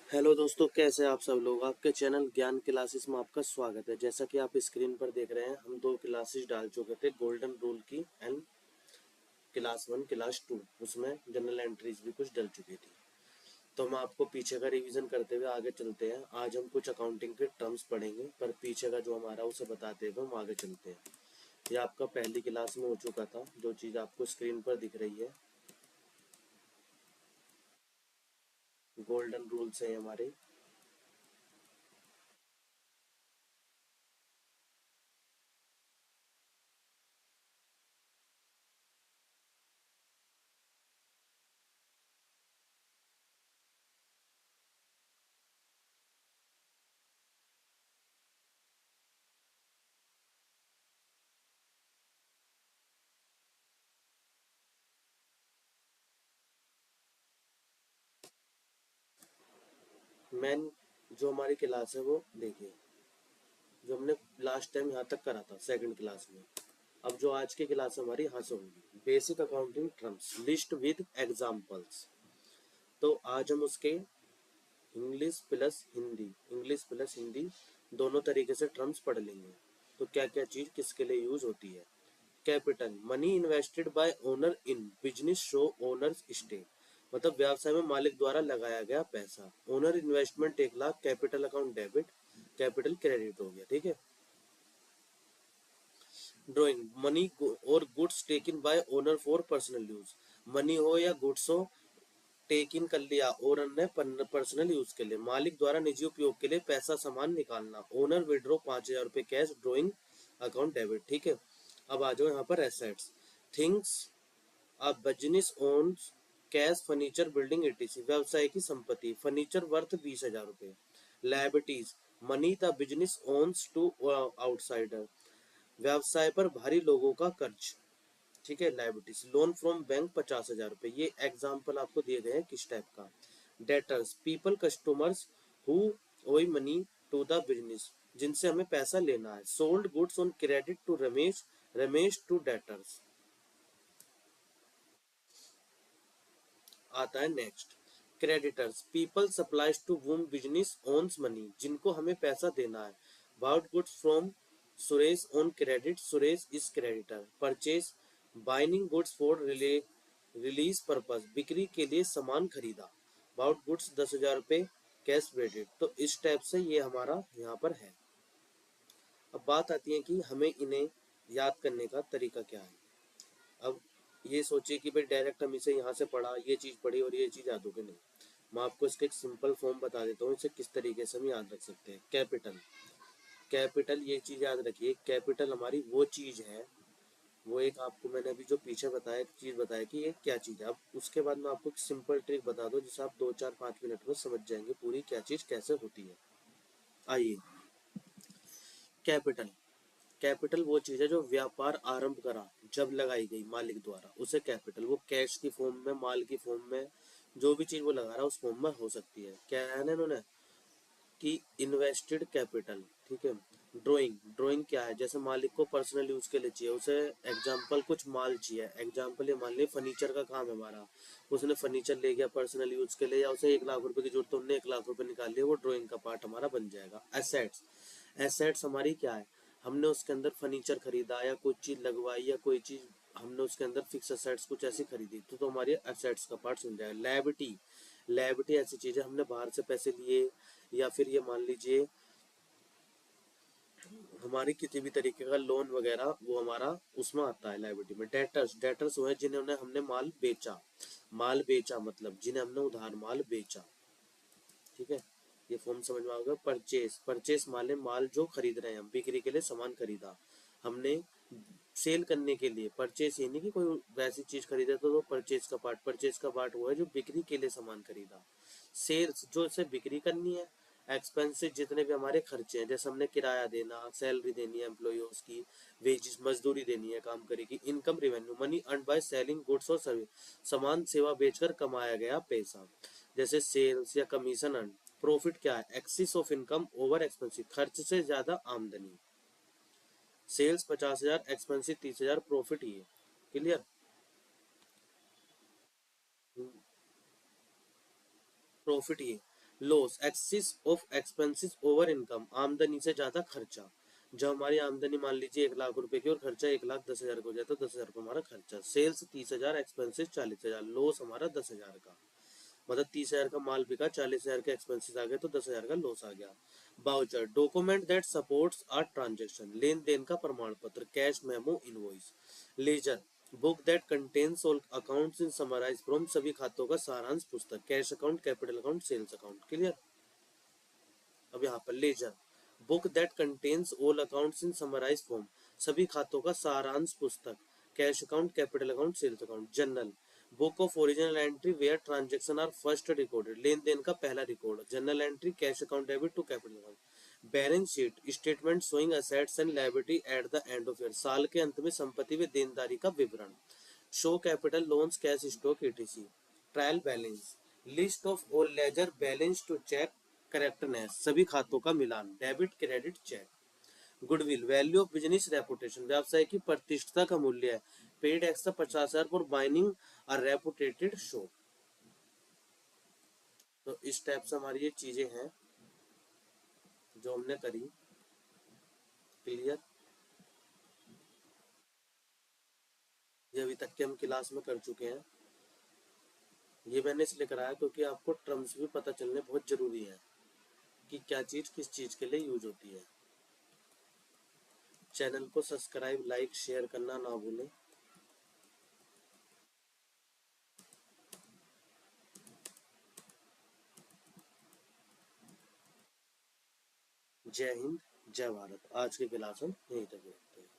Hello दोस्तों, कैसे हैं आप सब लोग। आपके चैनल ज्ञान क्लासेस में आपका स्वागत है। जैसा कि आप स्क्रीन पर देख रहे हैं, हम दो क्लासेस डाल चुके थे, गोल्डन रूल की एंड क्लास 1 क्लास 2। उसमें जनरल एंट्रीज भी कुछ डल चुकी थी। तो हम आपको पीछे का रिवीजन करते हुए आगे चलते हैं। आज हम कुछ अकाउंटिंग के टर्म्स पढ़ेंगे, पर पीछे का जो हमारा उसे बताते हुए हम आगे चलते हैं। ये आपका पहली क्लास में हो चुका था। जो चीज़ आपको स्क्रीन पर दिख रही है, गोल्डन रूल्स है हमारे। मेन जो हमारी क्लास है वो देखिए, जो हमने लास्ट टाइम यहाँ तक करा था सेकंड क्लास में। अब जो आज की क्लास हमारी यहाँ से होगी, basic accounting terms list with examples. तो आज हम उसके इंग्लिश प्लस हिंदी दोनों तरीके से टर्म्स पढ़ लेंगे। तो क्या क्या चीज किसके लिए यूज होती है। Capital, money invested bye owner in business show owners stay. मतलब व्यवसाय में मालिक द्वारा लगाया गया पैसा। Owner investment 1 lakh, capital account debit, capital credit हो गया। ठीक है। ड्रॉइंग, मनी और goods taken by owner for personal use. Money हो या गुड्स हो, टेक इन कर लिया ओनर ने पर्सनल यूज के लिए। मालिक द्वारा निजी उपयोग के लिए पैसा सामान निकालना। ओनर विड्रॉ 5,000 रुपए कैश, ड्रॉइंग अकाउंट डेबिट। ठीक है। अब आ जाओ यहाँ पर assets. Things a business owns, cash, furniture, building ETC. व्यवसाय की संपत्ति, फर्नीचर वर्थ 20,000 रुपए। Liabilities, money the business owns to outsider. व्यवसाय पर भारी लोगों का कर्ज। ठीक है। लाइबिलिटीज, लोन फ्रॉम बैंक 50,000 रुपए। ये एग्जाम्पल आपको दिए गए हैं किस टाइप का। Debtors, people customers who owe money to the business, जिनसे हमें पैसा लेना है। Sold goods on credit to Ramesh, Ramesh to debtors. आता है next. Creditors, people suppliers to whom business owes money, जिनको हमें पैसा देना है। Bought goods from Suresh on credit, Suresh is creditor. Purchase, buying goods for resale purpose, बिक्री के लिए सामान खरीदा। बाउट गुड्स 10,000 रुपए, कैश क्रेडिट। तो इस टाइप से ये हमारा यहाँ पर है। अब बात आती है कि हमें इन्हें याद करने का तरीका क्या है। अब ये सोचिए कि भाई डायरेक्ट हम इसे यहाँ से पढ़ा, ये चीज़ पढ़ी और ये चीज़ याद होगी, नहीं। मैं आपको इसका एक सिंपल फॉर्म बता देता हूँ, इसे किस तरीके से हम याद रख सकते हैं। कैपिटल, कैपिटल ये चीज़ याद रखिए, कैपिटल हमारी वो चीज़ है, वो एक आपको मैंने अभी जो पीछे बताया चीज़ बताया कि ये क्या चीज़ है। अब उसके बाद मैं आपको एक सिंपल ट्रिक बता दूँ, जिसे आप 2 4 5 मिनट में समझ जाएंगे पूरी क्या चीज़ कैसे होती है। आइए। कैपिटल, कैपिटल वो चीज है जो व्यापार आरंभ करा जब लगाई गई मालिक द्वारा, उसे कैपिटल। वो कैश की फॉर्म में, माल की फॉर्म में, जो भी चीज वो लगा रहा है उस फॉर्म में हो सकती है। क्या है ना इन्होंने कि इन्वेस्टेड कैपिटल। ठीक है। ड्राइंग, ड्राइंग क्या है, जैसे मालिक को पर्सनल यूज के लिए चाहिए, उसे एग्जाम्पल कुछ माल चाहिए। एग्जाम्पल ये मान लिया फर्नीचर का काम है हमारा, उसने फर्नीचर ले गया पर्सनल यूज के लिए, या उसे 1 लाख रुपए की जरूरत है, उन्होंने 1 लाख रुपए निकाल लिया, वो ड्राइंग का पार्ट हमारा बन जाएगा। एसेट्स, एसेट्स हमारी क्या है, हमने उसके अंदर फर्नीचर खरीदा या कोई चीज लगवाई या कोई चीज हमने उसके अंदर फिक्स एसेट्स कुछ ऐसी खरीदी, तो हमारी एसेट्स का पार्ट बन जाएगा। लायबिलिटी, लायबिलिटी ऐसी चीज है, हमने बाहर से पैसे लिए, या फिर ये मान लीजिए हमारी किसी भी तरीके का लोन वगैरह, वो हमारा उसमें आता है लायबिलिटी में। डेटर्स, डेटर्स वो है जिन्होंने हमने माल बेचा, माल बेचा मतलब जिन्हें हमने उधार माल बेचा। ठीक है। ये फॉर्म समझ में आ गया। परचेस, परचेस माल है, माल जो खरीद रहे हैं हम, बिक्री के लिए सामान खरीदा हमने सेल करने के लिए। परचेस ये नहीं कि कोई वैसी चीज खरीदा तो परचेस का पार्ट, परचेस का पार्ट वो है जो बिक्री के लिए सामान खरीदा। सेल्स, जो इसे बिक्री करनी है। एक्सपेंसेस, जितने भी हमारे खर्चे हैं, जैसे हमने किराया देना, सैलरी देनी है एम्प्लॉयज की, वेजेस मजदूरी देनी है काम करेगी। Income revenue, money earn by selling goods और सर्विस, सामान सेवा बेचकर कमाया गया पैसा, जैसे सेल्स या कमीशन अर्न। प्रॉफिट क्या है, axis of income over expensive, खर्च से ज्यादा आमदनी। सेल्स 50,000, एक्सपेंसिव 30,000, प्रॉफिट ये। क्लियर। प्रॉफिट ये। Loss, axis of expenses over income, आमदनी से ज्यादा खर्चा। जब हमारी आमदनी मान लीजिए 1 लाख रुपए की और खर्चा 1,10,000 का हो जाए तो 10,000 का हमारा खर्चा। सेल्स 30,000, एक्सपेंसेस 40,000, लॉस हमारा 10,000 का। मतलब 30,000 का माल बिका, 40,000 के एक्सपेंसेस आ गए तो 10,000 का लॉस आ गया। Voucher, document that supports are transaction, लेन देन का प्रमाण पत्र, cash memo, invoice. Ledger, book that contains all accounts in summarise from, सभी खातों का सारांश पुस्तक, cash account, capital account, sales account. Clear. अब यहाँ पर ledger, book that contains all accounts in summarise form, सभी खातों का सारांश पुस्तक, cash account, capital account, sales account. General, book of original entry where transaction are first recorded, लेन देन का पहला रिकॉर्ड। Journal entry, cash account debit to capital account. Balance sheet, statement showing assets and liability at the end of year, साल के अंत में संपत्ति व देनदारी का विवरण। Show capital, loans, cash stock, ETC. Trial balance, list of all ledger balance to check correctness, सभी खातों का मिलान, debit credit check. Goodwill, value of business reputation, व्यवसाय की प्रतिष्ठा का मूल्य है। Paid extra 50,000 for buying a reputed shop. तो इस टाइप से हमारी ये चीजें हैं जो हमने करी। क्लियर। ये अभी तक के हम क्लास में कर चुके हैं। ये मैंने इसलिए कराया क्योंकि आपको टर्म्स भी पता चलने बहुत जरूरी है कि क्या चीज किस चीज के लिए यूज होती है। चैनल को सब्सक्राइब, लाइक, शेयर करना ना भूलें। जय हिंद, जय भारत। आज की क्लास हम यहीं तक रखते हैं।